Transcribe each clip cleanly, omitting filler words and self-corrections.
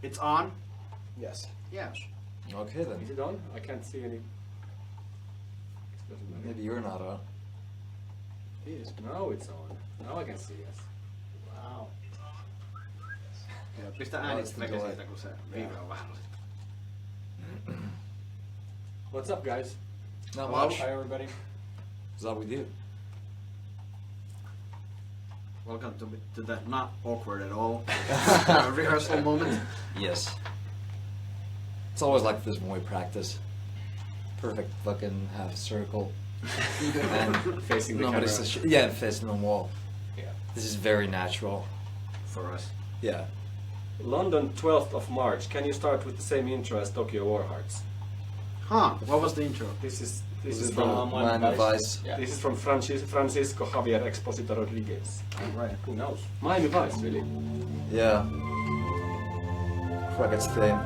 It's on? Yes. Yes. Okay then. Is it on? I can't see any. It doesn't matter. Maybe you're not on. It is. Now it's on. Now I can see, yes. Wow. Joo, pistä äänit Nice veke to siitä, kun se viive on vähän. What's up, guys? Not Hello? much. Hi, everybody. Is that we do? Welcome to the not awkward at all rehearsal moment. Yes. It's always like this when we practice. Perfect fucking half a circle. And Facing the nobody camera. says yeah, facing the wall. Yeah. This is very natural. For us. Yeah. London, 12th of March. Can you start with the same intro as Tokyo War Hearts? Huh, what was the intro? This is This is from from Miami Vice. Yeah. This is from Francisco Javier Exposito Rodriguez. Right. Who knows? Miami Vice, really. Yeah. Crockett's theme.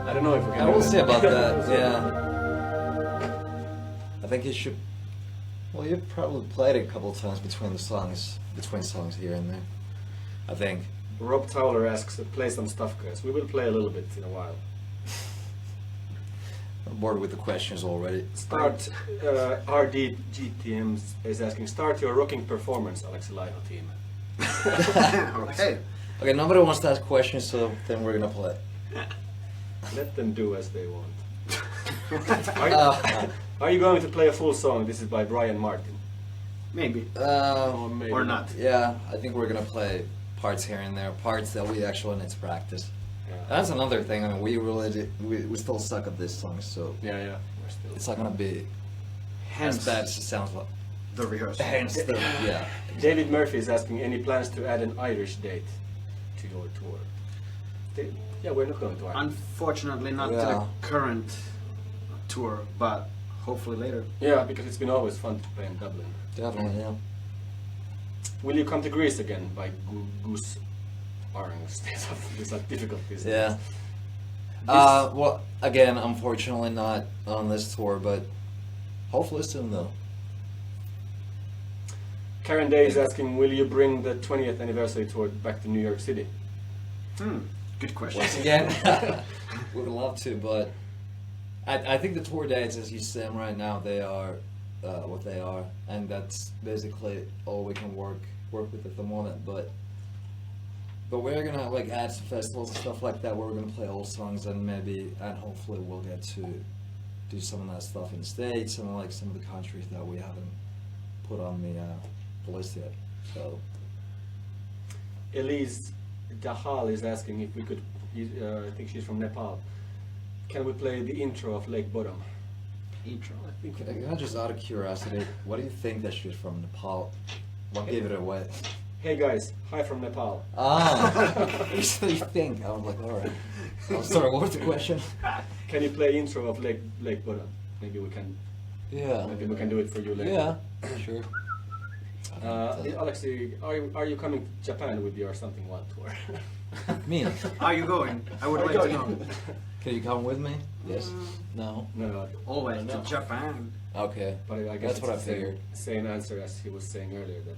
I don't know if we can. I do will that. see about that, yeah. I think you should. Well, you've probably played it a couple of times between songs here and there. I think. Rob Towler asks to play some stuff, guys. We will play a little bit in a while. I'm bored with the questions already. Start. RD GTM is asking. Start your rocking performance, Alex Lino team. Okay. Okay, nobody wants to ask questions, so then we're gonna play. Let them do as they want. Uh, Are you going to play a full song? This is by Brian Martin. Maybe. Or maybe Or not. Yeah, I think we're gonna play parts here and there, parts that we actually need to practice. Yeah. That's another thing. I mean, we still suck at this song, so Yeah, yeah. We're still. it's not gonna be Hence as bad as it sounds like. the rehearsal. Hence the yeah. David Murphy is asking, any plans to add an Irish date to your tour? Yeah, we're not going to Ireland. Unfortunately, not to Yeah. the current tour, but hopefully later. Yeah, because it's been always fun to play in Dublin. Definitely, yeah. Will you come to Greece again by Goose Orange? These are difficulties. Yeah. Well, again, unfortunately not on this tour, but hopefully soon though. Karen Day is asking, will you bring the 20th anniversary tour back to New York City? Good question. Once again, we would love to, but I think the tour dates, as you see them right now, they are what they are, and that's basically all we can work with at the moment. But we're gonna like add some festivals and stuff like that where we're gonna play old songs, and hopefully we'll get to do some of that stuff in the States and like some of the countries that we haven't put on the list yet. So Elise Dahal is asking if we could, I think she's from Nepal, can we play the intro of Lake Bodom? Intro. I think just out of curiosity, what do you think that she's from Nepal? What gave it away? Hey guys, hi from Nepal. Ah, so you think? I was like, all right. I'm sorry. What was the question? Can you play intro of Lake Bodom? Maybe we can. Yeah. Maybe we can do it for you later. Yeah, sure. Alexi, are you coming to Japan with your Something Wild tour? Me? Are you going? I would Are like you to going? know. Can you come with me? Yes. No. No, Always No. to Japan. Okay. but I guess That's what I it's the figured. same answer as he was saying earlier, that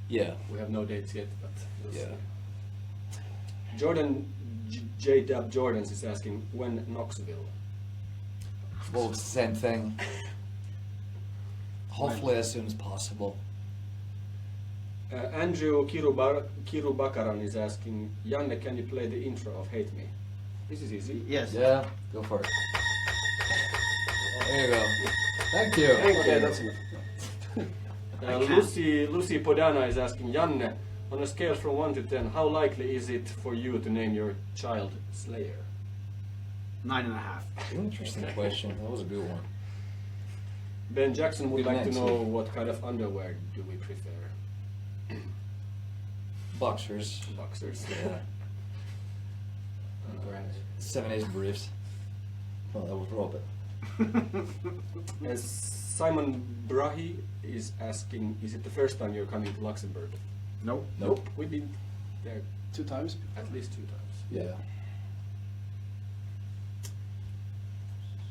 Yeah. we have no dates yet, but we'll Yeah. see. Jordan J-Dub Jordans is asking, when Knoxville? Well, it's the same thing. Hopefully as soon as possible. Andrew Kiru Bakaran is asking, Janne, can you play the intro of Hate Me? This is easy. Yes. Yeah. Go for it. There you go. Thank you. Okay, that's enough. Lucy Podana is asking, Janne, on a scale from 1 to 10, how likely is it for you to name your child Slayer? 9.5. Interesting question. That was a good one. Ben Jackson would Good like to answer. know what kind of underwear do we prefer? Boxers. Boxers. Yeah. 7/8 briefs. Well, that was Robert. As Simon Brahi is asking, is it the first time you're coming to Luxembourg? Nope. Nope. We've been there 2 times. at least 2 times. Yeah.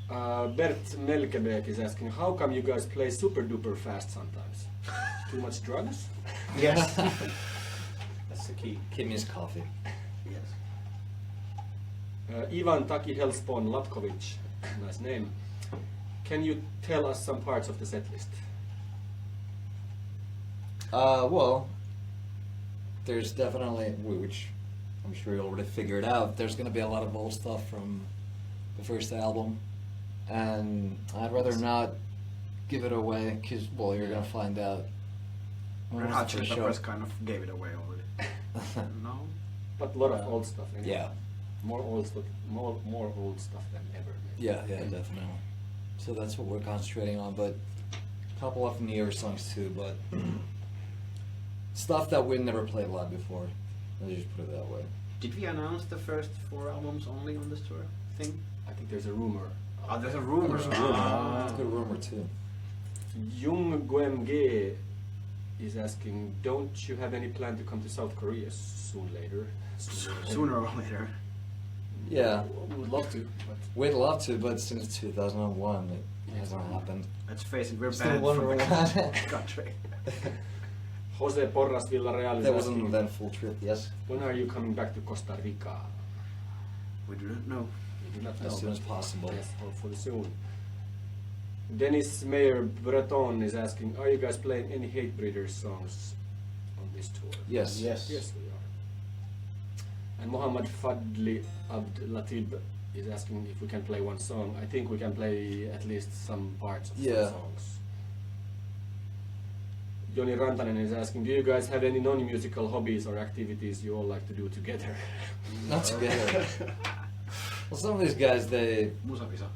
Bert Melkebeek is asking, how come you guys play super duper fast sometimes? Too much drugs? Yes. That's the key. Give me his coffee. Yes. Ivan Taki Helspon Latkovic, nice name. Can you tell us some parts of the set list? Well, there's definitely, which I'm sure you already figured out, there's going to be a lot of old stuff from the first album. And I'd rather not give it away, because, well, you're going to find out. when Red it's Hot the Chili first Peppers show. kind of gave it away already. No? But a lot of old stuff. Anyway. Yeah. More old stuff. More old stuff than ever. Maybe. Yeah, definitely. So that's what we're concentrating on, but a couple of newer songs too, but stuff that we never played live before. Let's just put it that way. Did we announce the first 4 albums only on this tour thing? I think there's a rumor. Oh, there's a rumor. There's a rumor. It's a good rumor too. Jung Guem Ge is asking, don't you have any plan to come to South Korea Sooner or later. Yeah, We would love to, but we'd love to, but since 2001, it hasn't happened. Let's face it, we're Still banned wondering from why. the country. Jose Porras Villarreal is That was an asking, eventful trip, yes. when are you coming back to Costa Rica? We do not know. We do not know. As soon as but possible. Yes, hopefully soon. Dennis Mayer Breton is asking, are you guys playing any Hate Breeders songs on this tour? Yes. Yes, we are. And Mohammad Fadli Abd Latib is asking if we can play one song. I think we can play at least some parts of Yeah. some songs. Joni Rantanen is asking, do you guys have any non-musical hobbies or activities you all like to do together? Not together. Well, some of these guys, they, Musavisa.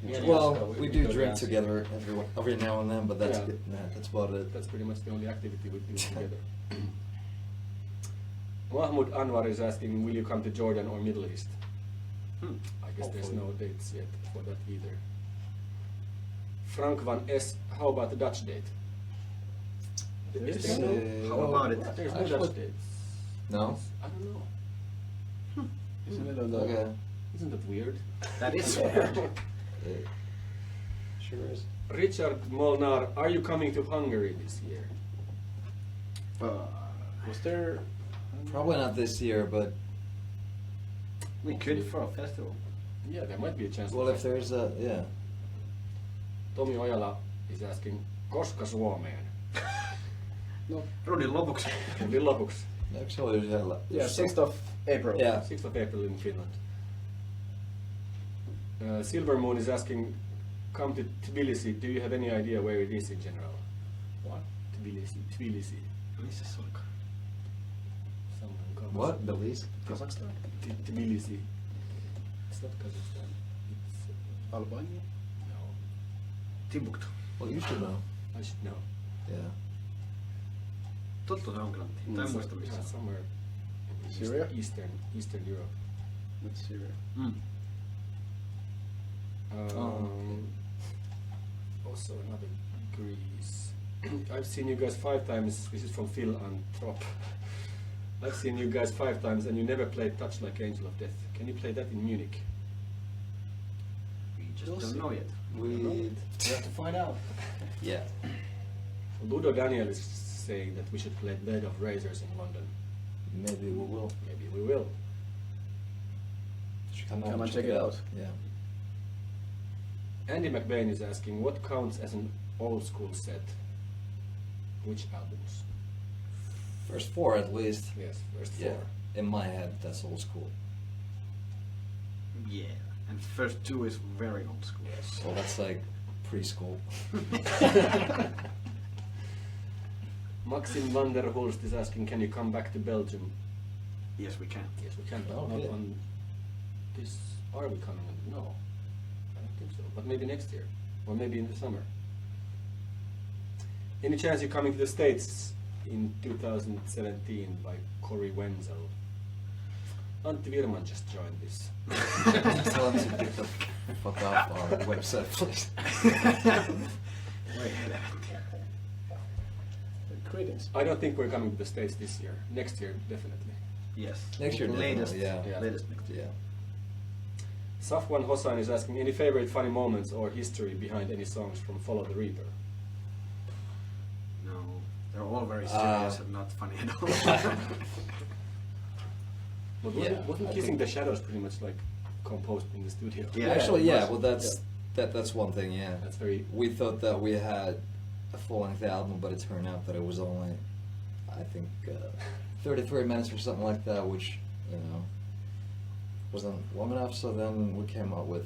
Yeah, well, yes, we do go drink dance. together every now and then, but that's Yeah. good. Nah, that's about it. That's pretty much the only activity we do together. Mahmoud Anwar is asking, will you come to Jordan or Middle East? I guess there's no dates yet for that either. Frank van S, how about the Dutch date? Is there no- How about it? There's no Actually- Dutch dates. No? I don't know. Isn't it on the Okay. Isn't that weird? That is weird. It sure is. Richard Molnar, are you coming to Hungary this year? Was there? Probably not this year, but We could for a festival. Yeah, there might be a chance. well, if there's a, yeah. Tommy Ojala is asking, koska Suomeen? No. Rodin lopuksi. Eli lopuksi. Actually, there's a, Yeah, 6th of April. Yeah. 6th of April in Finland. Silver Moon is asking, come to Tbilisi, do you have any idea where it is in general? What? Tbilisi. Missä se olikaan? Someone comes. What? Belize? Kazakhstan? Tbilisi. It's not Kazakhstan. It's, Albania? no, Timbuktu. Well, you should know. I should know. Yeah. Totta se on kyllä. Tai en muista missä. Yeah, somewhere in Syria? Eastern Europe. Let's see. Mm. Also another Greece. I've seen you guys 5 times. This is from Phil Anthrop. I've seen you guys 5 times and you never played Touch Like Angel of Death. Can you play that in Munich? We just We'll don't see. know yet. We, We have to find out. yeah. Ludo Daniel is saying that we should play Bed of Razors in London. Maybe we will. Maybe we will. Should come Come out and check it out. Yeah. Andy McBain is asking, what counts as an old school set? Which albums? First 4 at least. Yes, first 4. Yeah. In my head, that's old school. Yeah. And first 2 is very old school. So that's like preschool. Maxim van der Hulst is asking, can you come back to Belgium? Yes, we can. Yes, we can, but Oh, not yeah. on this. Are we coming? No, I don't think so. But maybe next year, or maybe in the summer. Any chance you're coming to the States in 2017 by Corey Wenzel? Antti Virman just joined this. Tell them to get the fuck off our website, please. Wait. Greetings. I don't think we're coming to the States this year. Next year, definitely. Yes. Next year, Latest. definitely, yeah. Latest next year. Yeah. Safwan Hossain is asking, any favorite funny moments or history behind any songs from Follow the Reaper? No. They're all very serious and not funny at all. But Yeah, wasn't I Kissing think- the Shadows pretty much like composed in the studio? Yeah, Actually, it yeah. was. Well, that's one thing. Yeah. That's very. We thought that we had a full-length album, but it turned out that it was only, I think, 33 minutes or something like that, which, you know, wasn't long enough. So then we came up with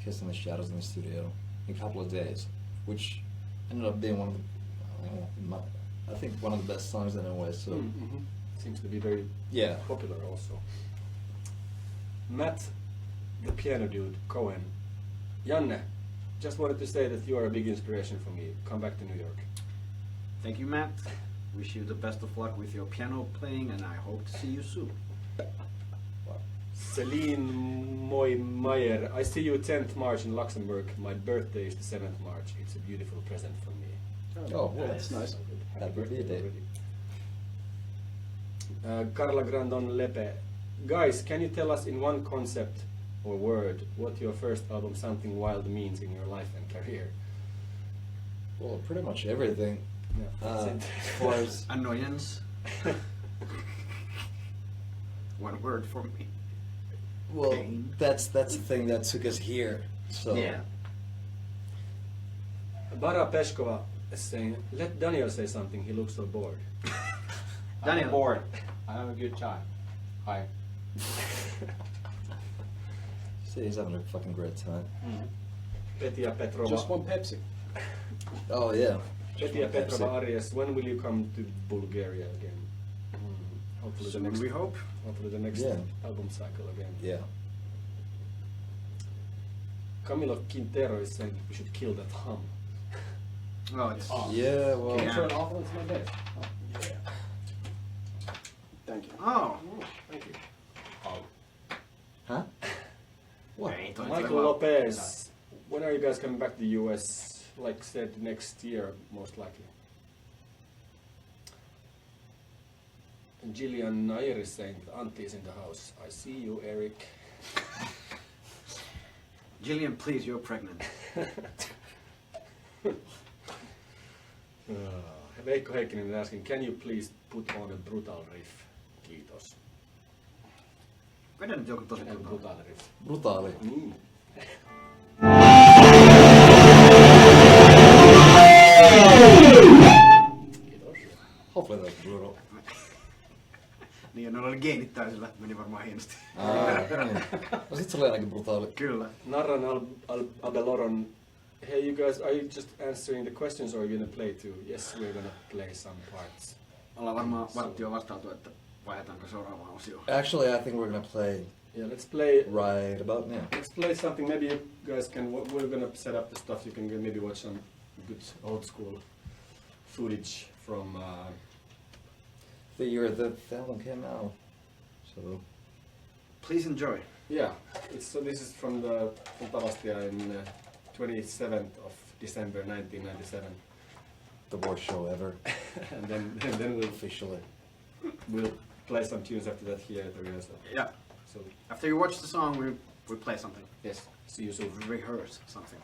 "Kiss in the Shadows" in the studio in a couple of days, which ended up being one of the, I think, one of the best songs in a way. So Mm-hmm. Seems to be very yeah. popular also. Matt, the piano dude, Cohen. Janne, just wanted to say that you are a big inspiration for me. Come back to New York. Thank you, Matt. Wish you the best of luck with your piano playing, and I hope to see you soon. Celine Moy-Meyer, I see you 10th March in Luxembourg. My birthday is the 7th March. It's a beautiful present from me. Oh, well, That's nice. Happy birthday. Carla Grandon Lepe. Guys, can you tell us in one concept or word what your first album Something Wild means in your life and career? Well, pretty much everything. Yeah, that's it. As far as Annoyance. One word for me. well, Pain. that's the thing that took us here. So Yeah. Bara Peskova is saying, let Daniel say something, he looks so bored. Daniel. I'm bored. I have a good time. Hi. see, he's having a fucking great time. Petya Petrova. Just one Pepsi. Oh yeah. Petya Pepsi. Petrova Arias, when will you come to Bulgaria again? Hopefully the Soon next, we hope. hopefully the next Yeah. album cycle again. Yeah. Camilo Quintero is saying we should kill that hum. Oh, it's Oh. Yeah. Well. Can you Yeah. turn off? It's my bed. Oh, yeah. Thank you. Oh. Thank you. Huh? What? Wait, don't Michael talk about- Lopez, when are you guys coming back to the US? Like said, next year, most likely. And Gillian Nair is saying, Auntie is in the house. I see you, Eric. Jillian, please, you're pregnant. Veikko Heikkinen is asking, can you please put on a brutal riff? Kiitos. Vedän nyt joku tosi And brutal. brutal riff. Brutaali. Niin. Kiitos. Hopefully that's brutal. Niin, ja noilla oli geenit täysillä, meni varmaan hienosti. No sit se oli ainakin brutaali. Kyllä. Narran Abeloron. Hey, you guys, are you just answering the questions or are you gonna play too? Yes, we're gonna play some parts. Ollaan varmaan varttio vastautu, että vaihdetaanko seuraavaan osioon. Actually, I think we're gonna play Yeah, let's play. right about now. Let's play something. Maybe you guys can. We're gonna set up the stuff. You can maybe watch some good old school footage from. The year that the album came out. So Please enjoy. Yeah, so this is from Tavastia in 27th of December 1997, the worst show ever, and then officially. we'll play some tunes after that here at the rehearsal. Yeah. So After you watch the song, we play something. yes, see you soon. Rehearse something.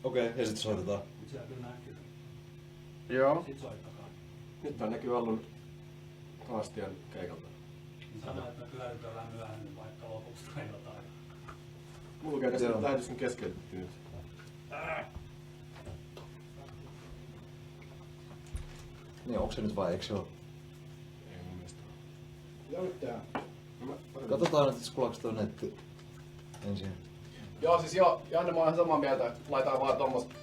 Okei, ja sit soitetaan. Siellä kyllä näkyy. Joo. Sit soittakaa. Nyt tää näkyy Allun Haastian keikalta. Sano, että me pyöritellään myöhemmin vaikka lopuksi tai jotain. Mulla lukee tästä, Joo. että lähetys on keskeytetty nyt. Niin, onko se nyt vai eikö se oo? Ei mun mielestä. Löytää. Katsotaan nyt, että kuulaaks tuo netti ensin. Joo, siis joo, Janne, mä oon ihan samaa mieltä, että laitetaan vaan tommosta.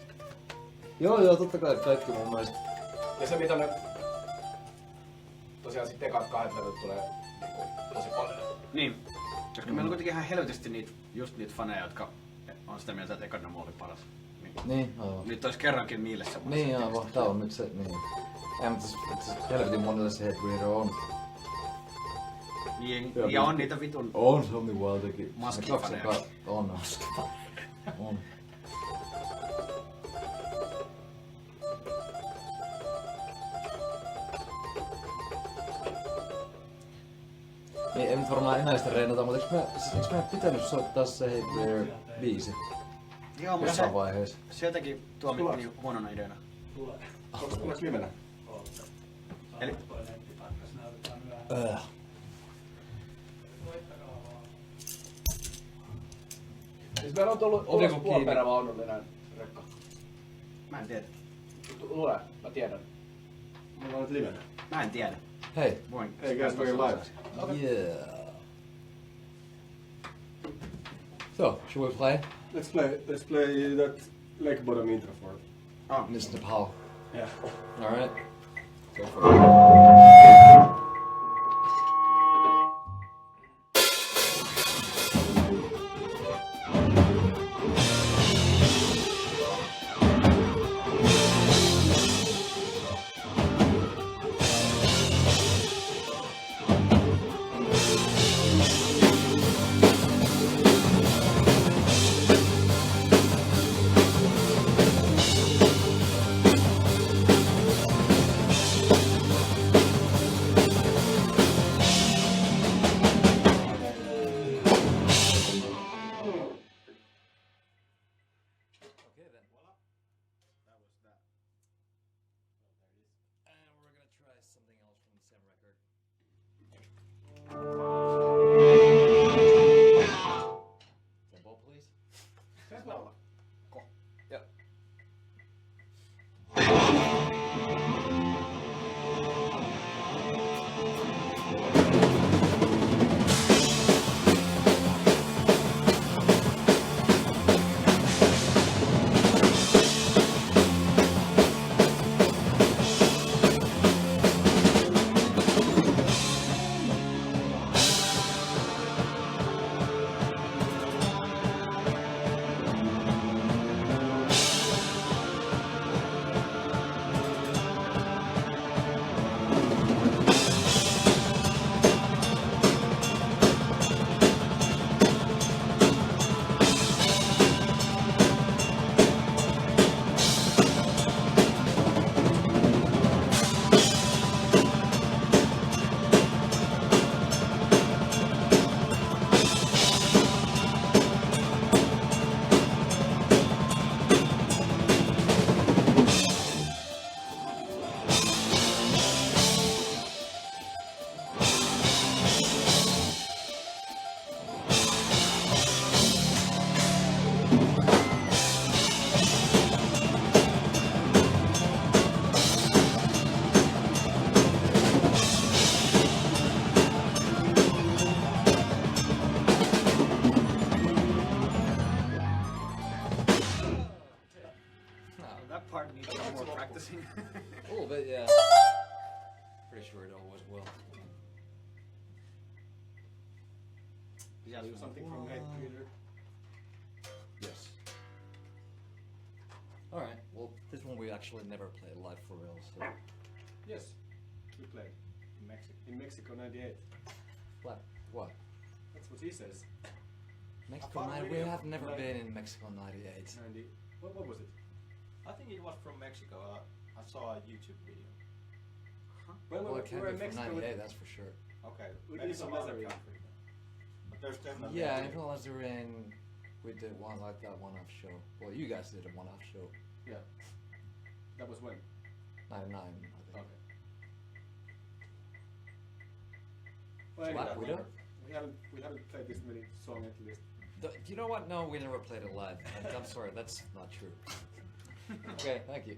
Joo, totta kai kaikki mun mielestä. Ja se mitä me... Tosiaan sit ekat 2 levyt tulee niinku tosi paljon. Niin, koska meillä on kuitenkin ihan helvetisti just niitä faneja, jotka on sitä mieltä, että ekan oli paras. Niin, aivan. Nyt olisi kerrankin niille semmoinen. Niin, aivan. Tää on nyt se, niin. Ei, mutta se helvetin monelle se Headbreeder on. Niin, Joo, ja on niin. niitä vitun... On se on niinku jotenkin. Maskifaneja. On maskifaneja. On. Niin, ei nyt varmaan enää sitä reenata, mutta eikö me pitänyt soittaa se Headbreeder biisi Joo, mutta jossain vaiheessa? se jotenkin tuomittiin niin huonona ideana. Tulee. Onko tulla livenä? Ootte. Eli- Saanko toi nettipätkäs näytetään myöhemmin. Soittakaa vaan. Siis meillä on tullut Oliko tulos kiinni? puoliperävaunullinen rekka. Mä en tiedä. Lue, mä tiedän. Mulla on nyt livenä. Mä en tiedä. Hei. Voin. Hey guys, we're live. Yeah. So, should we play? Let's play that Lake Bodom intro for it. Oh. Listen to Paul. Yeah. Alright. Go for it. Okay then. That was that. And we're gonna try something else from the same record. Tempo, please. Yep. That part needs some more practicing. A little bit, yeah. Pretty sure it always will. Yeah, Something from Headbreeder. Yes. Alright, well, this one we actually never played live for real, so. Yes. We played in Mexico 98. What? That's what he says. Mexico found a 98? We video have never like- been in Mexico 98. 90. What was it? I think it was from Mexico. I saw a YouTube video. Well, Well, we it can't were be in from Mexico 98, with, that's for sure. Okay, With maybe Isa some other Lazarus. country. But there's definitely Yeah, a- and unless we're in. We did one like that one-off show. Well, you guys did a one-off show. Yeah. That was when? 99, I think. Okay. Well, Black anyway, Widow? we haven't played this many songs at least. You know what? No, we never played it live. I'm sorry, that's not true. Okay, thank you.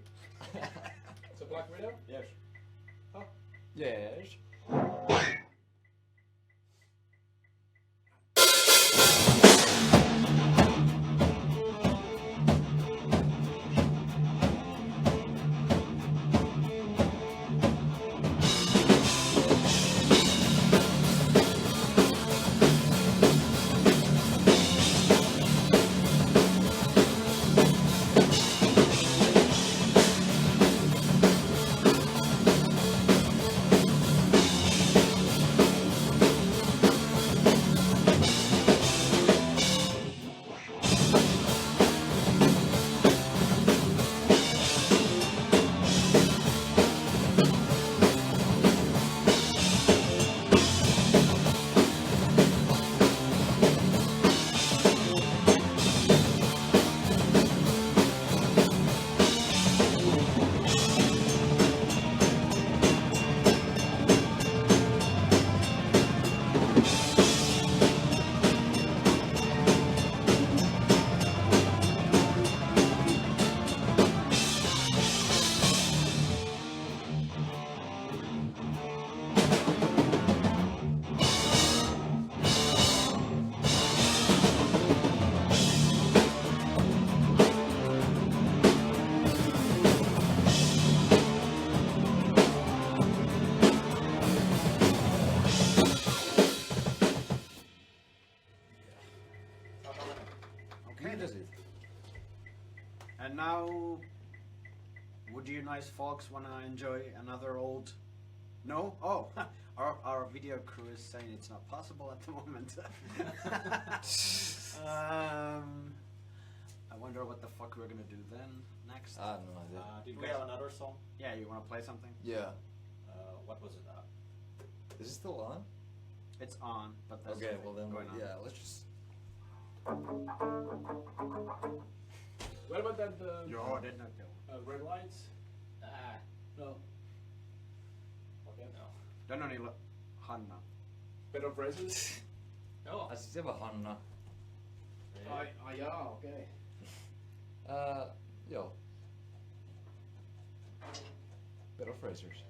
So Black Widow? Yes. Huh? Yes. Okay. Does it? And now, would you nice folks want to enjoy another old? No? Oh, our video crew is saying it's not possible at the moment. I wonder what the fuck we're gonna do then next. I have no idea. Did we have another song? Yeah, you want to play something? Yeah. What was it? Is it still on? It's on, but there's Okay, something well then, going on. yeah, let's just... What about that Ja, det är nog det. red lights? No. Okay. No. Den on niillä Hanna. Bed of Roses? No. Alltså se vad Hanna. Ja, okej. Joo. Better Frasers.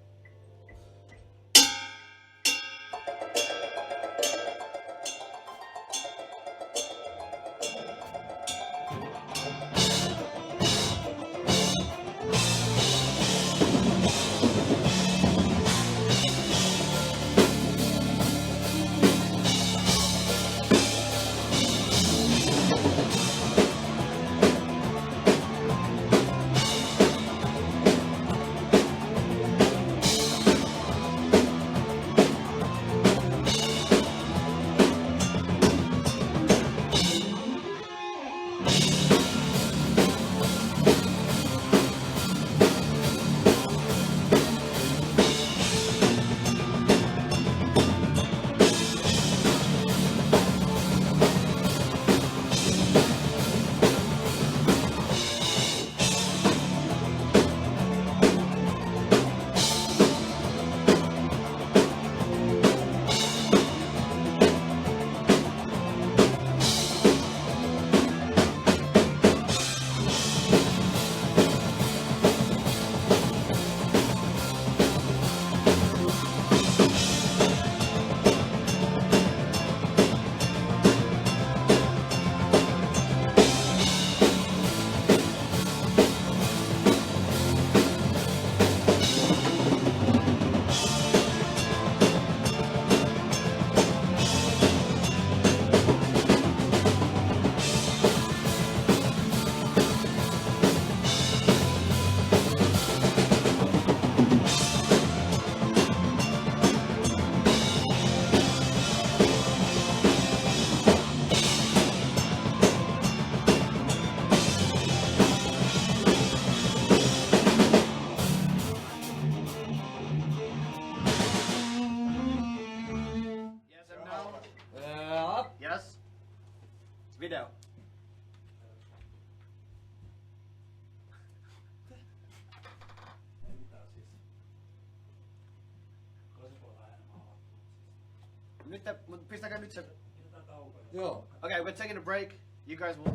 Pistäkää nyt se. Pidetään tauko. Yo. Okay, we're taking a break. You guys will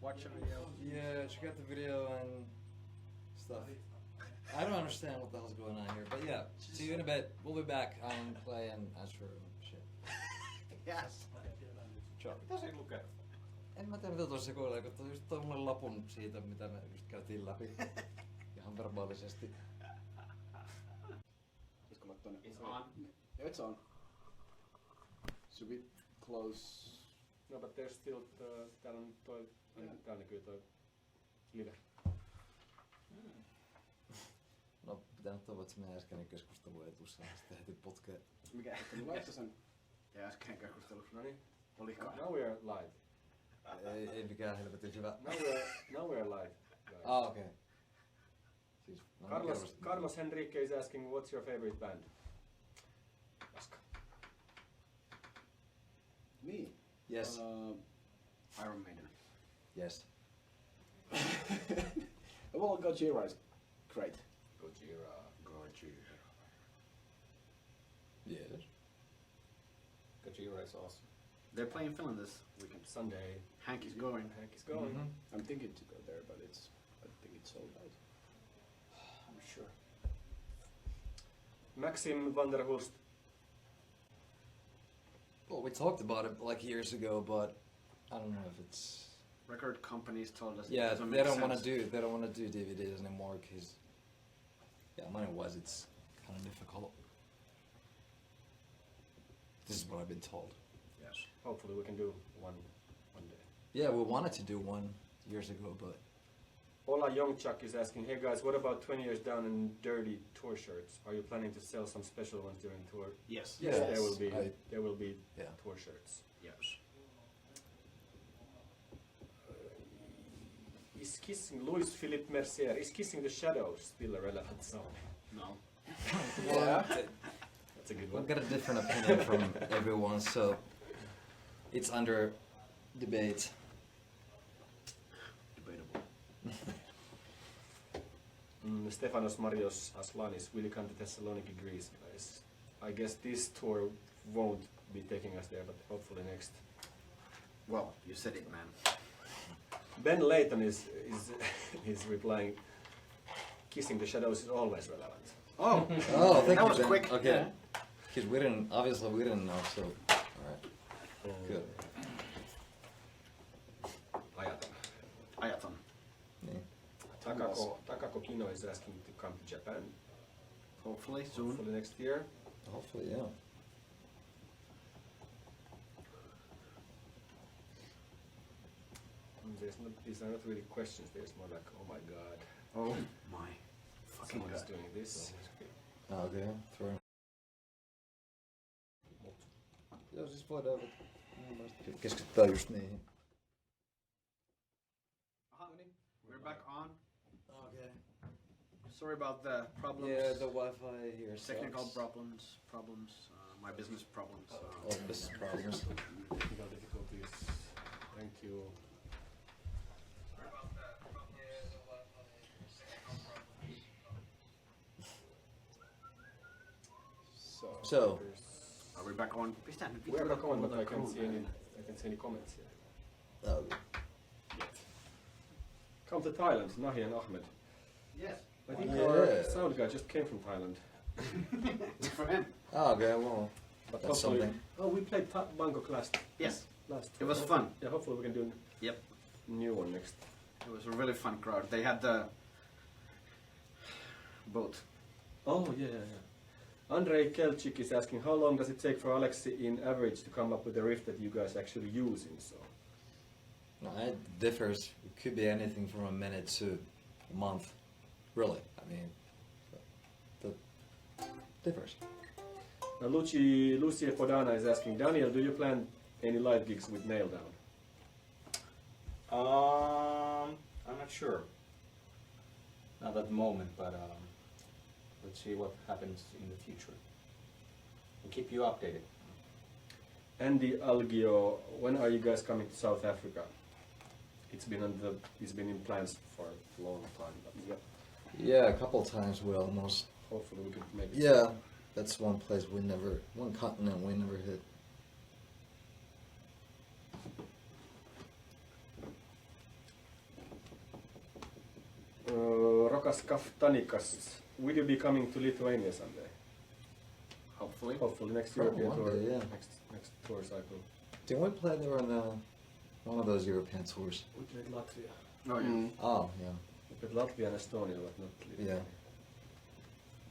watch a video. Yeah, check out the video and stuff. I don't understand what the hell's going on here, but yeah. See you in a bit. We'll be back on play and answer shit. Yes. Ciao. Mitä se lukee? En mä tiedä mitä tuossa sekoilee, kun toi just toi mulle lapun siitä, mitä me just käytiin läpi. Ihan verbaalisesti. Pitäisikö mä tonne? It's on. Yeah, it's on. Should we close? No, but there's still, täällä on toi, täällä näkyy toi live. No, pitää nyt toivoa, että se meidän äskeinen keskustelu ei tuu sellaista heti potkeen. Mikä? Että mä laittoi sen. Ja äsken keskustelu. No niin. Oliko? Now we are live. Ei mikään helvetin hyvä. Now we are live. Guys. Ah, okei. Okay. Siis, no, Carlos Henrique is asking, what's your favorite band? Paska. Me? Yes. Iron Maiden. Yes. Well, Gojira is great. Gojira. Yes. Gojira is awesome. They're playing Finland this weekend. Sunday. Hank is going. Hank is going. Mm-hmm. I'm thinking to go there, but I think it's sold out. I'm sure. Maxim van der Hulst. Well, we talked about it like years ago, but I don't know if it's. Record companies told us. Yeah, it doesn't they make don't want to sense. do. They don't want to do DVDs anymore because, yeah, money-wise, it's kind of difficult. This is what I've been told. Yes. Hopefully we can do one day. Yeah, we wanted to do one years ago, but Ola Youngchuk is asking, hey guys, what about 20 years down and dirty tour shirts? Are you planning to sell some special ones during tour? Yes. Yes. There will be Yeah. tour shirts. Yes. Is kissing Louis Philippe Mercier, is Kissing the Shadows still a relevant song? No. Yeah. That's a good we've one. got a different opinion from everyone, so it's under debate. Debatable. Stefanos Marios Aslanis, will you come to Thessaloniki, Greece, guys? I guess this tour won't be taking us there, but hopefully next. Well, you said it, man. Ben Layton is replying, Kissing the Shadows is always relevant. Oh. Oh, thank That you, was Ben. quick. Okay. Yeah. Because we didn't know, so alright. Good. Ajaton. Ajaton. Niin. Takako Kino is asking to come to Japan, Hopefully soon. hopefully next year. Hopefully, yeah. These are not really questions, there's more like, oh my god, Oh my fucking someone is god. doing this. Ah, okei, throw. Joo, siis voidaan keskittää just niihin. We're back on. Okay. Sorry about the problems. Yeah, the Wi-Fi here Technical sucks. problems. My business problems. All business problems. Technical difficulties. Thank you. So, Are we back on? Pistää nyt We're back on, but I kuulla can't see kuulla. any comments here. okay. Come to Thailand, Nahi and Ahmed. Yes. I think Yeah. our sound guy just came from Thailand. Good for him. Ah, okay, well, But that's hopefully- something. Oh, we played Bangkok last. Yes. It was fun. Yeah, hopefully we can do Yep. a new one next. It was a really fun crowd. They had the boat. Oh yeah. Andrei Kelchik is asking, how long does it take for Alexi in average to come up with a riff that you guys actually use in song? No, it differs. It could be anything from a minute to a month. Really, I mean, that differs. Now Lucia Podana is asking, Daniel, do you plan any live gigs with Nail Down? I'm not sure. Not at the moment, but let's see what happens in the future. We'll keep you updated. Andy Algio, when are you guys coming to South Africa? It's been in plans for a long time, but Yep. Yeah, a couple times we almost. hopefully we can make it. Yeah, that's one place one continent we never hit. Rokas Kaftanikas, will you be coming to Lithuania someday? Hopefully. Hopefully next Oh, European one tour. day, yeah. Next tour cycle. Didn't we play there on one of those European tours? We played Latvia. Oh, yeah. Mm. Oh, yeah. We played Latvia and Estonia, but not Lithuania. Yeah.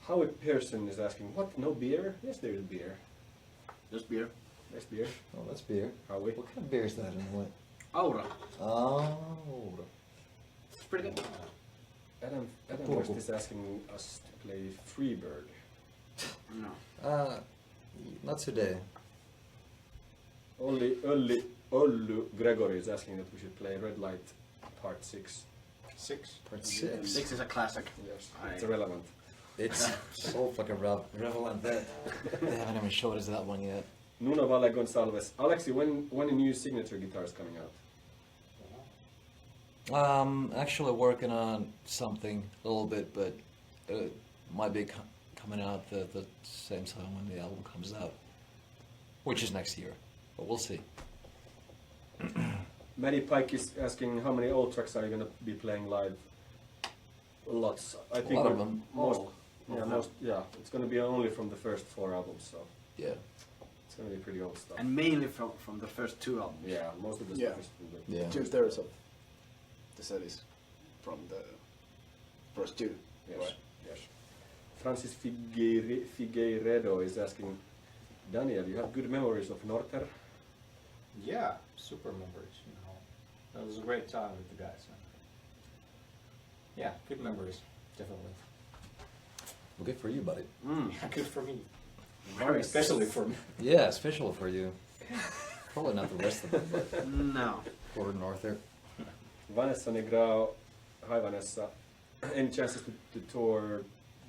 Howard Pearson is asking, what, no beer? Yes, there is beer. Just beer. There's beer. Oh, that's beer. Howie. What kind of beer is that anyway? Aura. Oh. It's pretty good. Adam Cool. West is asking us to play Freebird. No. Not today. Ollu Gregory is asking that we should play Red Light Part 6. 6. Part 6. 6 is a classic. Yes, Aye. it's relevant. It's so fucking relevant that they haven't even showed us that one yet. Nuno Valle Gonsalves. Alexi, when a new signature guitar is coming out? Actually working on something a little bit, but it might be coming out the same time when the album comes out, which is next year, but we'll see. Maddie Pike is asking how many old tracks are you going to be playing live? Lots. I think lot of we're- them. Most, All yeah, of most, yeah. It's going to be only from the first 4 albums, so Yeah. it's going to be pretty old stuff. And mainly from the first 2 albums. Yeah, most of the Yeah. stuff is from the Yeah. 2/3 of the set is from the first 2. Yes, Right. yes. Francis Figueiredo is asking, Daniel, you have good memories of Norter? Yeah, super memories, you know. That was a great time with the guys. Yeah, good memories, definitely. Well, good for you, buddy. Mm. Yeah, good for me. Very Especially for me. Yeah, special for you. Probably not the rest of them, but No. poor Norther. Vanessa Negrao, hi Vanessa. Any chances to tour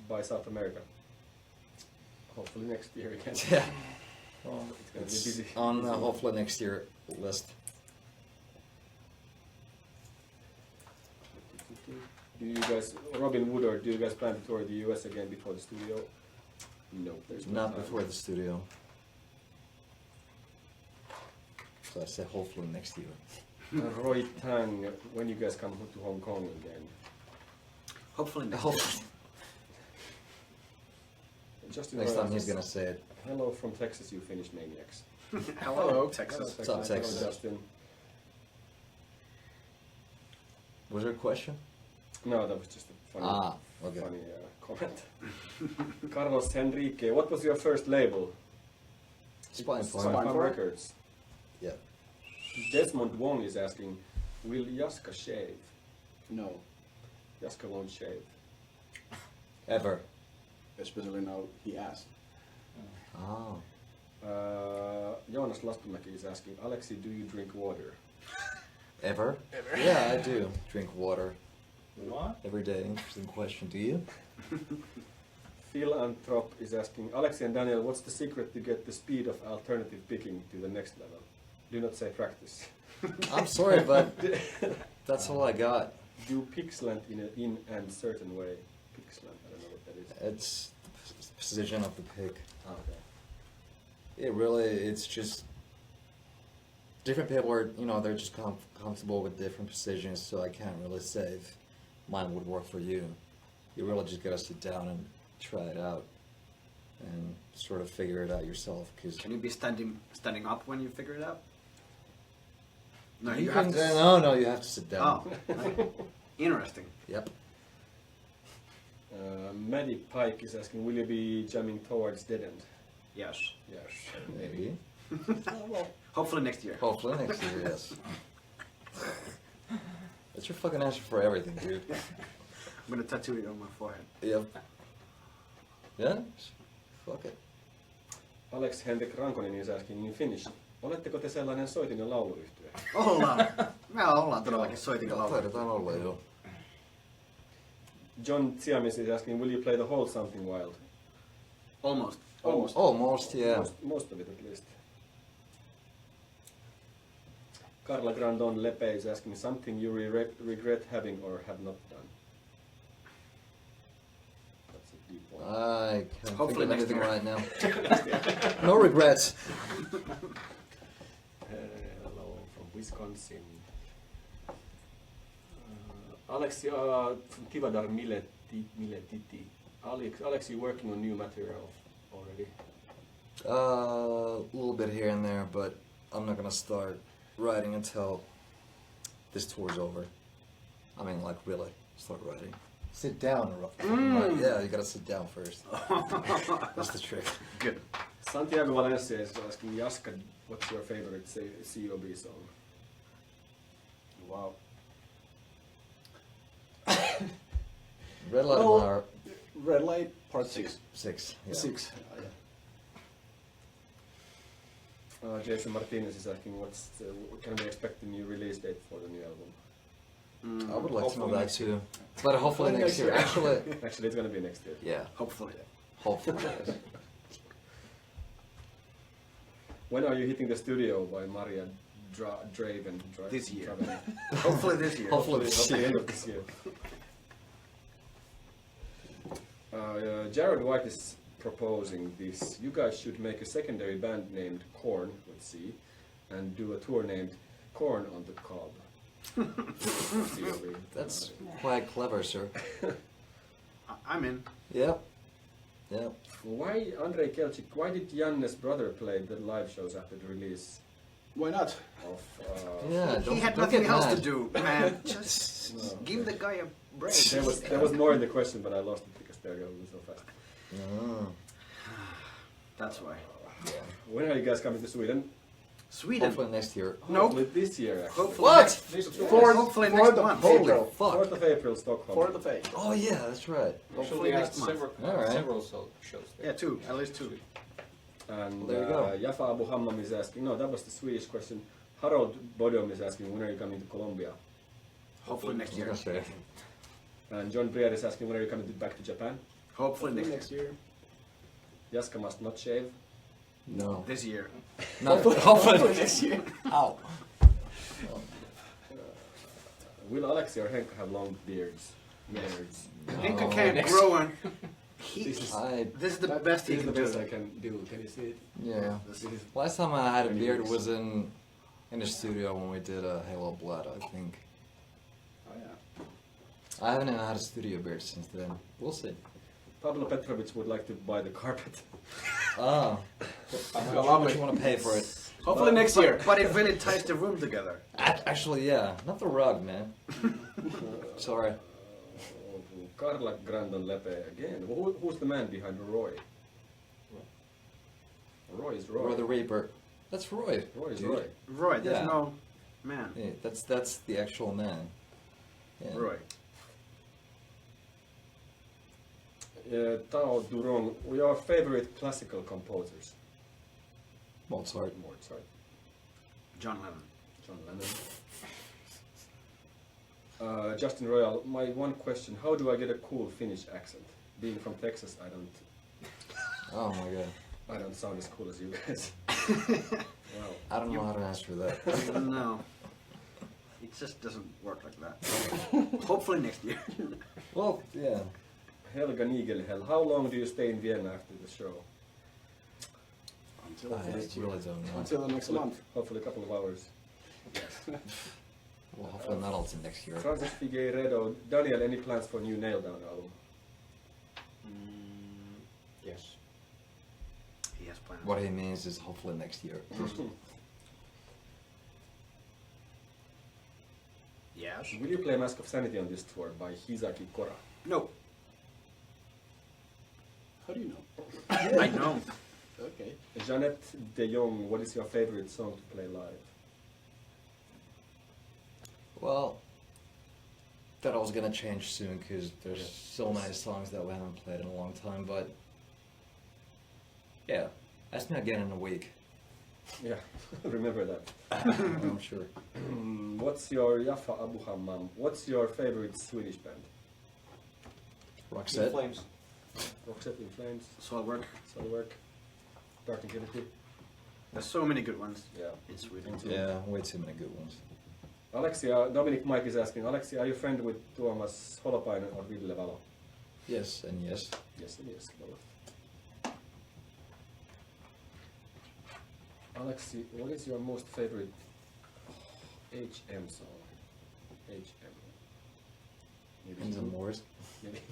by South America? Hopefully next year again. Yeah. It's gonna be It's busy. on hopefully next year list. Do you guys, Robin Woodard, do you guys plan to tour the US again before the studio? No, there's no Not time. before the studio. So I say hopefully next year. Roy Tang, when you guys come to Hong Kong again? Hopefully next Hopefully. Justin Next Roy time he's asks, gonna say it. hello from Texas, you Finnish maniacs. year. Hello, Hello, Texas. Texas. What's up, Texas? Hello, Justin. Was there a question? No, that was just a funny, Ah, okay. funny comment. Carlos Henrique, what was your first label? Spine Spine Farm. Farm Records. Yeah. Desmond Wong is asking, will Jaska shave? No, Jaska won't shave. Ever. especially now he asked. Oh. Jonas Lastumäki is asking, Alexi, do you drink water? Ever? Yeah, I do. Drink water What? every day. Interesting question. Do you? Phil Anthrop is asking, Alexi and Daniel, what's the secret to get the speed of alternative picking to the next level? Do not say practice. I'm sorry, but that's all I got. Do pick slant in and certain way. Pick slant, I don't know what that is. It's the position of the pick. Okay. It really, it's just different people are, they're just comfortable with different positions, so I can't really say if mine would work for you. You really just gotta sit down and try it out and sort of figure it out yourself. Cause Can you be standing up when you figure it out? No, you you have can, to. no, you have to sit down. Oh, okay. Interesting. Yep. Maddie Pike is asking, will you be jamming towards Dead End? Yes. Yes. Maybe. Hopefully next year. Hopefully next year, yes. That's your fucking answer for everything, dude. I'm gonna tattoo it on my forehead. Yep. Yeah? Fuck it. Alex Henrik Rankonen is asking in Finnish, oletteko te sellainen soitin- ja lauluyhtye? Ollaan. Me ollaan todellakin soitin laulua. Taidetaan olla jo. John Tsiamis is asking, will you play the whole Something Wild? Almost. Almost, yeah. Most of it at least. Carla Grandon Lepe is asking, something you regret having or have not done? That's a deep one. I can't Hopefully think of next anything year. right now. No regrets. Hello from Wisconsin. Alex from Tivadar Titi. Alex, you working on new material already? A little bit here and there, but I'm not gonna start writing until this tour's over. I mean, like, really start writing. Sit down, right? Yeah, you gotta sit down first. That's the trick. Good. Santiago Valencia is asking Jaska, what's your favorite COB song? Wow. Red light Well, Mar- Red light, part 6. 6. Yeah. 6. Jason Martinez is asking, can we expect a new release date for the new album? I would like to know Hopefully that next too. But hopefully next year. Actually, Actually, it's gonna be next year. yeah. Hopefully. Hopefully. Yes. When are you hitting the studio by Maria Draven? This year. Draven? Hopefully this year. Hopefully this Hopefully year. end of this year. Jared White is proposing this. You guys should make a secondary band named Korn, let's see, and do a tour named Korn on the Cob. That's quite clever, sir. I'm in. Yep. Yep. Why, Andrei Kelchik, why did Janne's brother play the live shows after the release Why not? of... Yeah, He had don't nothing get else mad. to do, man. Just No, give the guy a break. There was more in the question, but I lost it because they're going so fast. Mm, That's why. yeah. When are you guys coming to Sweden? Sweden. Hopefully next year. Nope. Hopefully this year, actually. Hopefully What? next- Fourth- hopefully fourth next of month. Holy April. fuck. 4th of April, Stockholm. 4th of April. Oh yeah, that's right. Actually, Hopefully we had next month. Alright. several shows there. Yeah, 2. At least 2. And There you go. Jaffa Abu Hammam is asking, no, that was the Swedish question. Harold Bodom is asking, when are you coming to Colombia? Hopefully next I'm year. gonna say. And John Brier is asking, when are you coming back to Japan? Hopefully next year. year. Jaska must not shave. No. This year. No. Hopefully next year. Ow. Will Alexi or Henk have long beards? Beards. Henka No. can't grow one. He, This is- this is the That- best he This is can the best do. I can do. Can you see it? Yeah. This is Last time I had a Many beard years. was in the studio when we did Halo Blood, I think. Oh yeah. I haven't had a studio beard since then. We'll see. Pablo Petrovich would like to buy the carpet. Ah. How much you want to pay for it? Hopefully next year. But it really ties the room together. Actually, yeah. Not the rug, man. Sorry. Carla Grandon Lepe again. Who's the man behind Roy? Roy is Roy. Roy the Reaper. That's Roy. Roy is dude. Roy. Roy, there's Yeah. no man. Yeah, that's the actual man. Yeah. Roy. Tao Durong, your favorite classical composers? Mozart. Mozart, John Lennon. John Lennon. Justin Royal, my one question, how do I get a cool Finnish accent? Being from Texas, I Oh my god. don't sound as cool as you guys. Wow. I don't know how to answer that. No. It just doesn't work like that. Hopefully next year. Well, yeah. Helga Nigelhel, how long do you stay in Vienna after the show? Until I next year. really don't know. Until the next month. Hopefully a couple of hours. Well, hopefully not until next year. Francis Figueiredo, Daniel, any plans for new Nail Down album? Yes. He has plans. What he means is hopefully next year. Yes. Will you play Mask of Sanity on this tour by Hizaki Kora? No. How do you know? I know. Okay. Jeanette de Jong, what is your favorite song to play live? Well, that was gonna change soon because there's Yeah. so many songs that we haven't played in a long time. But yeah, ask me again in a week. Yeah, remember that. I'm sure. What's your Jaffa Abu Hammam? What's your favorite Swedish band? Roxette. Flames. Roxette in Flames, Soilwork. Soilwork, Dark Infinity. There's so many good ones Yeah. in Sweden. Yeah, way too many good ones. Alexia, Dominic Mike is asking, Alexia, are you friend with Tuomas Holopainen or Ville Valo? Yes and yes. Yes, and yes, both. Alexi, what is your most favorite HM song? HM. In the Moors.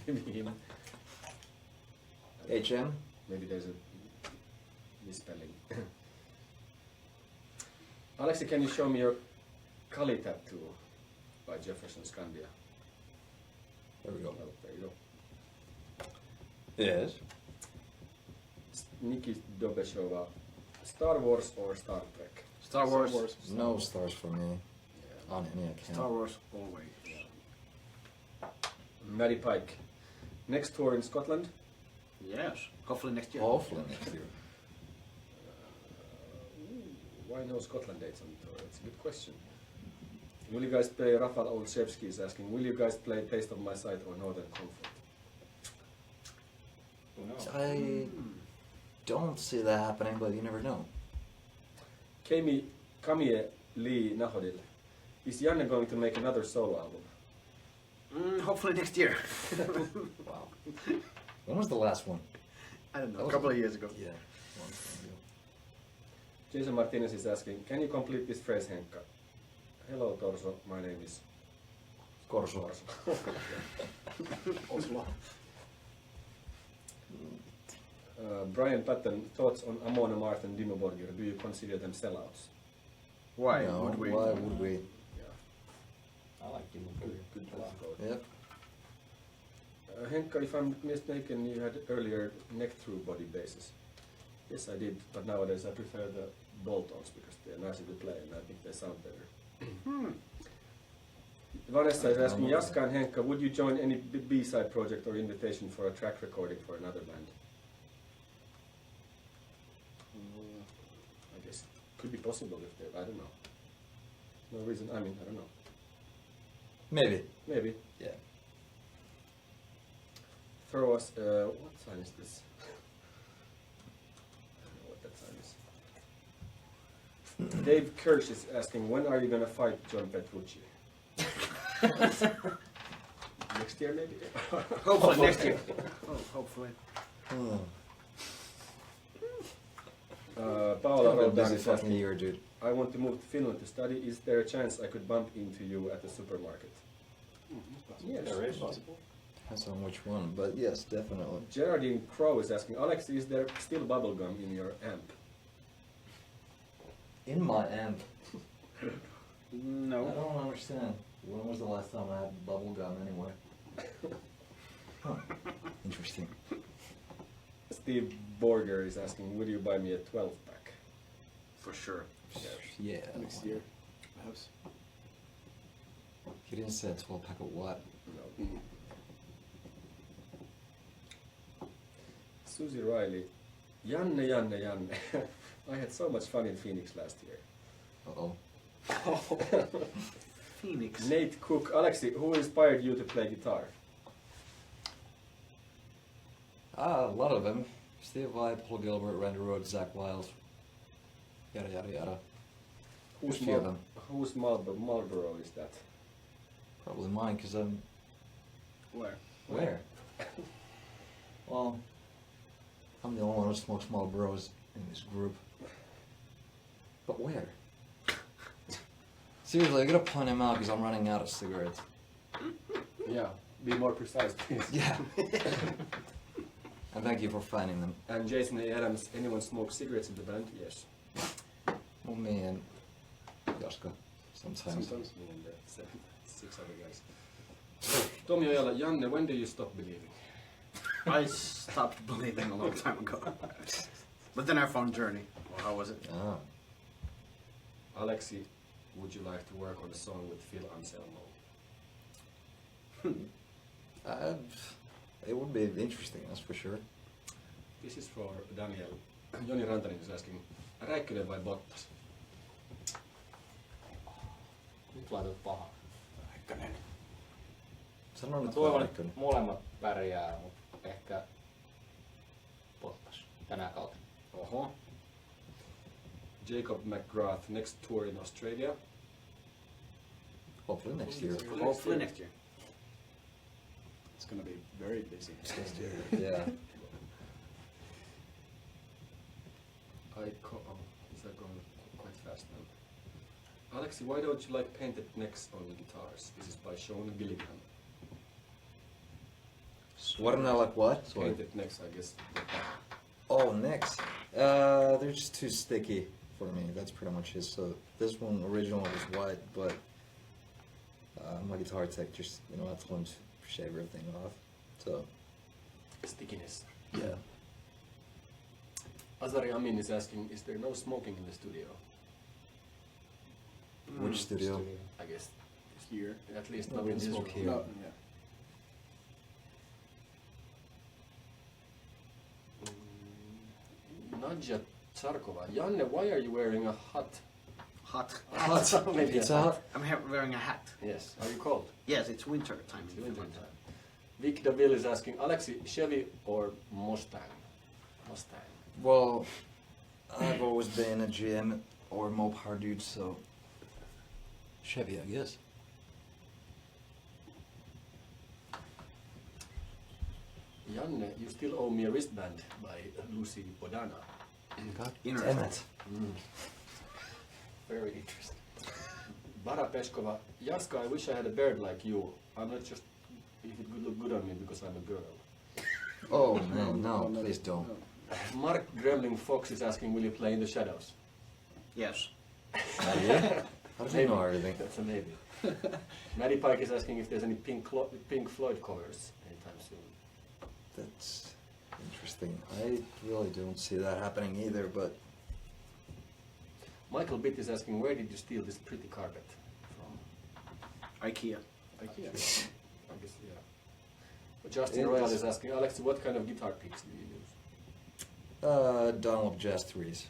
Maybe him. HM? Maybe there's a misspelling. Alexi, can you show me your Kali tattoo by Jefferson Scandia? There we go. Oh, there you go. Yes. Nikki Dobeshova, Star Wars or Star Trek? Star Wars. No stars for me on any account. Star Wars always. Maddie Pike, next tour in Scotland? Yes. Hopefully next year. Hopefully next year. Why no Scotland dates on the tour? It's a good question. Will you guys play, Rafal Olszewski is asking, will you guys play Taste of My Sight or Northern Comfort? Who knows? I don't see that happening, but you never know. Kamie Lee Nahodil, is Janne going to make another solo album? Hopefully next year. Wow. When was the last one? I don't know. That A was couple of years ago. Yeah. Long time ago. Jason Martinez is asking, can you complete this phrase, Henkka? Hello, Torso, my name is Korso. Oslo. Brian Patton, thoughts on Amon Amarth and Dimmu Borgir? Do you consider them sellouts? Why No, would we? Why would we? Yeah, I like Dimmu Borgir. good a lot. vote. Yep. Henka, if I'm not mistaken, you had earlier neck-through body bases. Yes, I did, but nowadays I prefer the bolt-ons because they're nicer to play and I think they sound better. Vanessa is asking, Jaska and Henka, would you join any B-side project or invitation for a track recording for another band? I guess could be possible if they, I don't know. No reason, I mean, I don't know. Maybe. Maybe. Yeah. Throw us, what sign is this? I don't know what that sign is. Dave Kirsch is asking, when are you going to fight John Petrucci? Next year, maybe? Hopefully next year. Oh, hopefully. Oh. Paola Been a Roldan busy is fucking asking, year, dude. I want to move to Finland to study. Is there a chance I could bump into you at the supermarket? Yes, There is. possible. Depends on which one, but yes, definitely. Gerardine Crow is asking, Alex, is there still bubblegum in your amp? In my amp. I No. don't understand. When was the last time I had bubble gum anyway? Huh. Interesting. Steve Borger is asking, will you buy me a 12-pack? For sure. Yeah. Next year, perhaps. He didn't say a 12-pack of what? No. Susie Riley, Janne. I had so much fun in Phoenix last year. Uh-oh. Phoenix. Nate Cook, Alexi, who inspired you to play guitar? A lot of them. Steve Vai, Paul Gilbert, Randy Rhoads, Zach Wiles. Yada yada yada. Whose, A few of them. whose Marlboro is that? Probably mine, because I'm... Where? Where? Well, I'm the only one who smokes Marlboros in this group. But where? Seriously, I gotta point him out because I'm running out of cigarettes. Yeah, be more precise, please. Yeah. And thank you for finding them. And Jason A. Adams, anyone smoke cigarettes in the band? Yes. Well, me and Jaska, sometimes. Sometimes me and the 6 other guys. Tommy Ojala, Janne, when do you stop believing? I stopped believing a long time ago. But then I found Journey. Well, how was it? Ah. Alexi, would you like to work on a song with Phil Anselmo? It would be interesting, that's for sure. This is for Daniel. Joni Rantanen is asking, Räikkönen vai Bottas? Nyt laitat paha. Sano nyt Toivon, vaan että Räikkönen. molemmat pärjää, mutta ehkä Bottas tänä kautta. Oho. Jacob McGrath, next tour in Australia. Hopefully next year. Hopefully next year. It's gonna be very busy next year. Yeah. Is that going quite fast now? Alexi, why don't you like painted necks on guitars? This is by Sean Gillingham. What am I like? What? Sorry. Painted necks, I guess. Oh, necks. They're just too sticky for me. That's pretty much it. So this one original was white, but my guitar tech just I told him to shave everything off. So Stickiness. yeah. Azari Amin is asking, is there no smoking in the studio? Which studio? I guess Here. at least No, not we in don't this smoke room. here. No, yeah. Nadja Tsarkova. Janne, why are you wearing a hat? Hot. Hot. Maybe It's a hot. I'm wearing a hat. Yes. Are you cold? Yes, it's winter time It's in winter Finland. time. Vic Daville is asking, Alexi, Chevy or Mustang? Mustang. Well, I've always been a GM or Mopar dude, so Chevy, I guess. Janne, you still owe me a wristband by Lucy Bodana. God Interesting. damn it. Very interesting. Bara Peskova, Jaska, I wish I had a beard like you. I'm not just if it would look good on me because I'm a girl. Oh, no, please don't. Mark Gremling Fox is asking, will you play in the shadows? Yes. Yeah? How does he know everything? That's a maybe. Maddie Pike is asking if there's any Pink Floyd covers anytime soon. That's interesting. I really don't see that happening either, but Michael Bitt is asking, where did you steal this pretty carpet from? IKEA. IKEA. I guess, yeah. But Justin Royal is asking, Alex, what kind of guitar picks do you use? Dunlop Jazz 3s.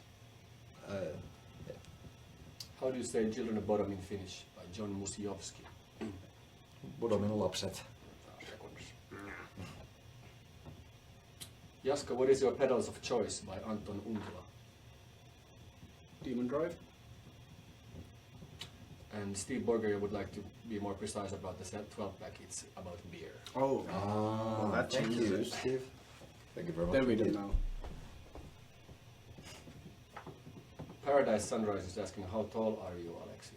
How do you say Children of Bodom in Finnish? By John Musiowski. Bodomin lapset. Jaska, what is your pedals of choice by Anton Unkila? Demon Drive. And Steve Borger would like to be more precise about the 12-pack. It's about beer. Oh. Ah, that thank changes you, it. Steve. Thank you very much. Then we indeed. don't know. Paradise Sunrise is asking, how tall are you, Alexi?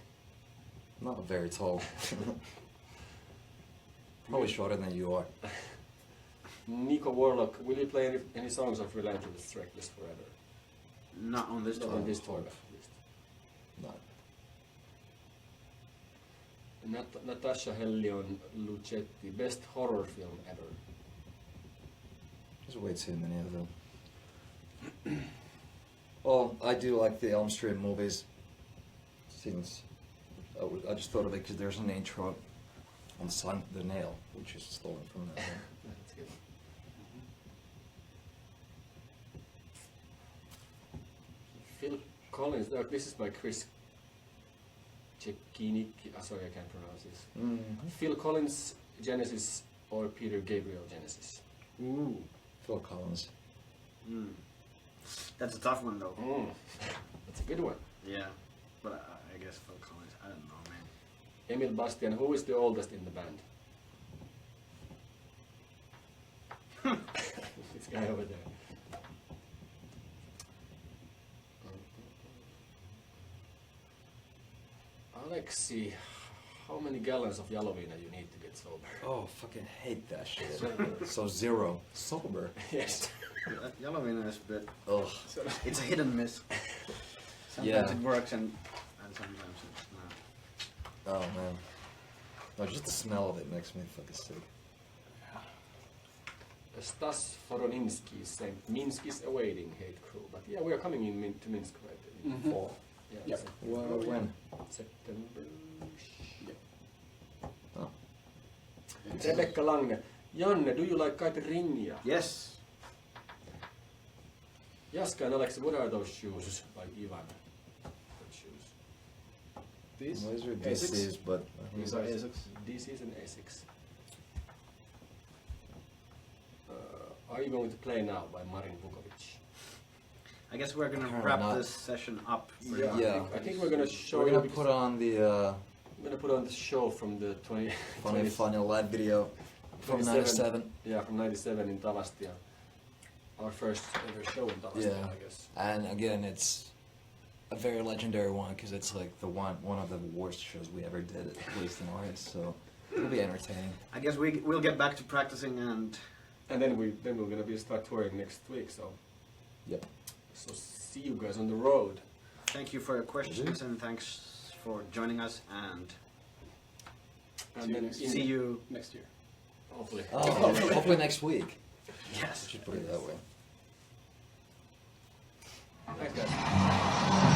Not very tall. Probably shorter than you are. Nico Warlock, will you play any songs of Relentless Reckless Forever? Not on this Not tour. on this tour, at least. Not. Natasha Hellion Lucetti, best horror film ever. There's way too many of them. Well, I do like the Elm Street movies. Since I just thought of it because there's an intro on Silent the Nail, which is stolen from that one. That's good. Phil Collins, this is by Chris Cecchini. Sorry, I can't pronounce this. Phil Collins Genesis or Peter Gabriel Genesis? Ooh. Phil Collins. That's a tough one though. That's a good one. Yeah. But I guess Phil Collins. I don't know, man. Emil Bastian, who is the oldest in the band? This guy over there. Alexi, how many gallons of Jalovina you need to get sober? Oh, fucking hate that shit. So zero. Sober. Yes. Jalovina is a bit. Ugh. It's a hit and miss. Sometimes Yeah. it works and sometimes it's not. Oh man. No, just the smell of it makes me fucking sick. Stas Foroninski is saying Minsk is awaiting hate crew, but yeah, we are coming in to Minsk right in fall. Yeah, Yeah. Well, when? September. Oh. Rebecca Lange, Janne, do you like caipirinha? Yes. Jaska and Alex, what are those shoes by Ivan? What shoes? These? Those are Asics? DCs, but These are Asics. DCs and Asics. Are you going to play now by Marin Vukovic? I guess we're gonna Apparently wrap not. this session up. Yeah. Yeah. I think we're gonna show we're you. gonna because put on the I'm gonna put on the show from the 20. Funny Funny live video from 97. Yeah, from 97 in Tavastia. Our first ever show in Tavastia, Yeah. I guess. And again, it's a very legendary one because it's like the one of the worst shows we ever did, at least in ours. So it'll be entertaining. I guess we'll get back to practicing and And then we're gonna be start touring next week. So Yep. so see you guys on the road. Thank you for your questions and thanks for joining us and And then see you. Next year. hopefully. Oh, hopefully next week. Yes. Should put it that way. Thanks, guys.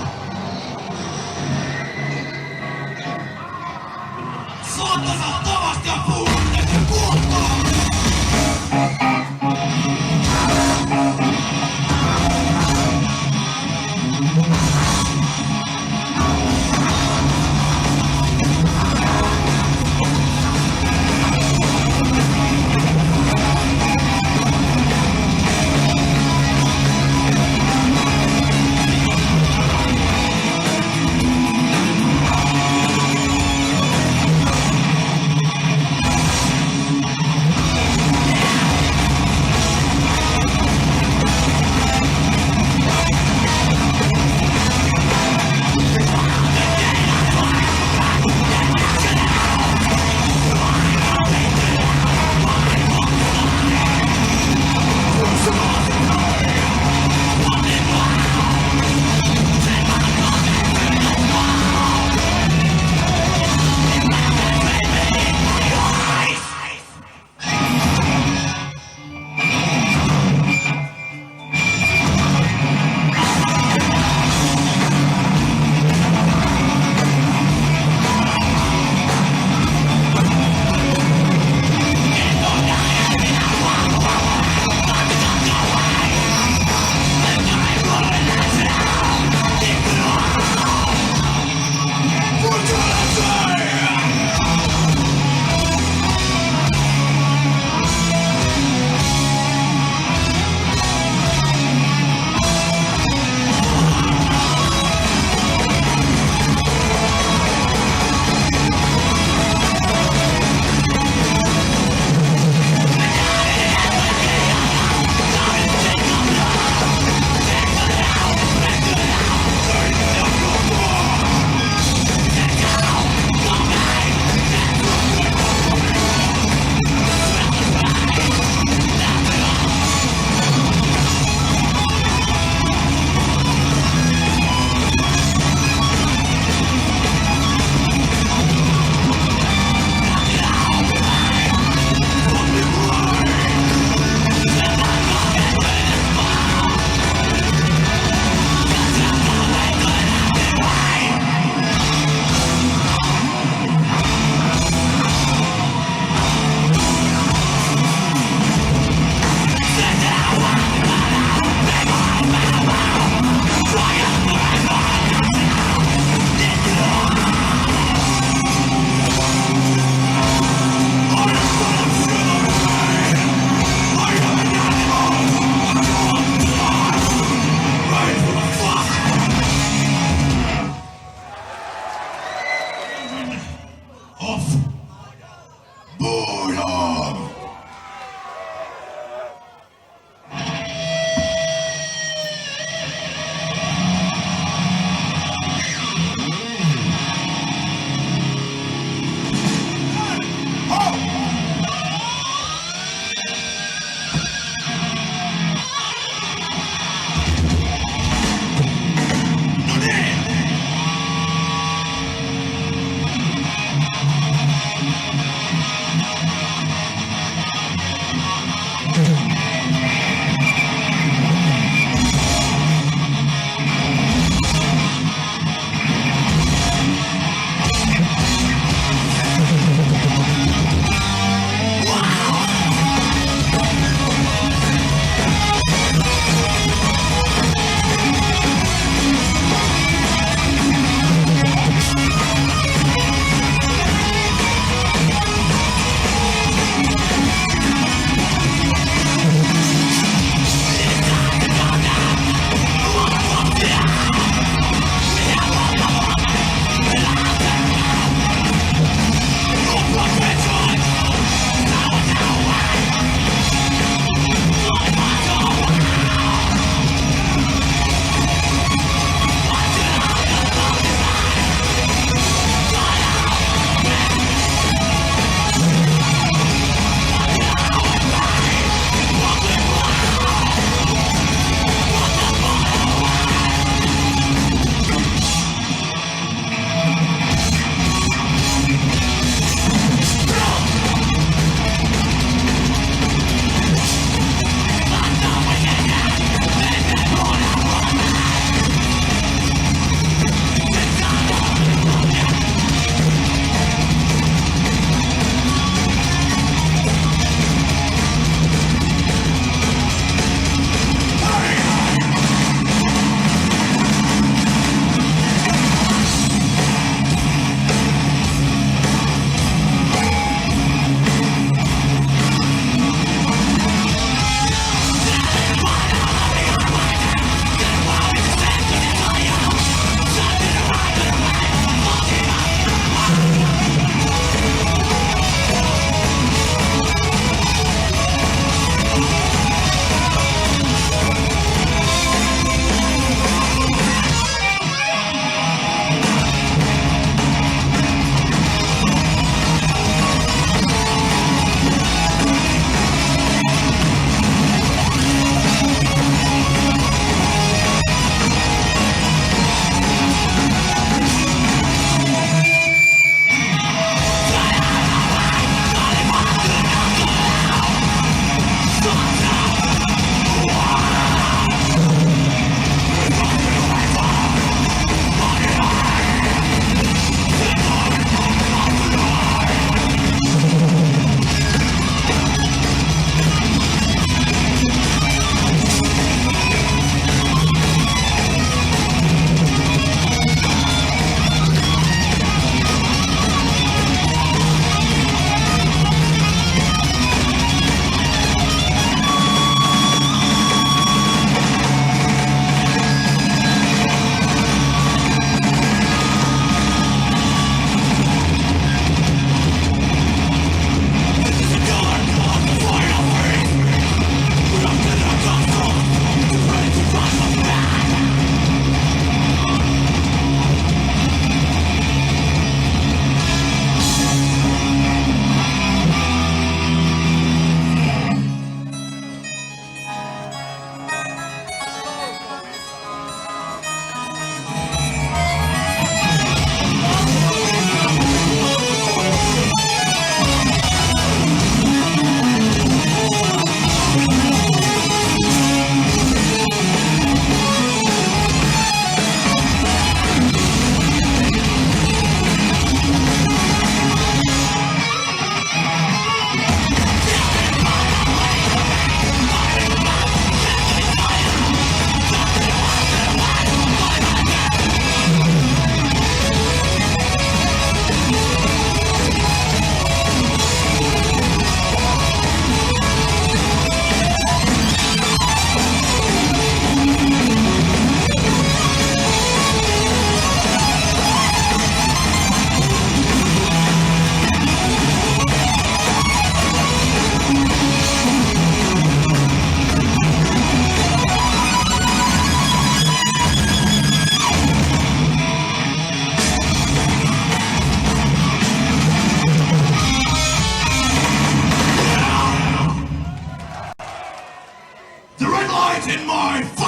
in my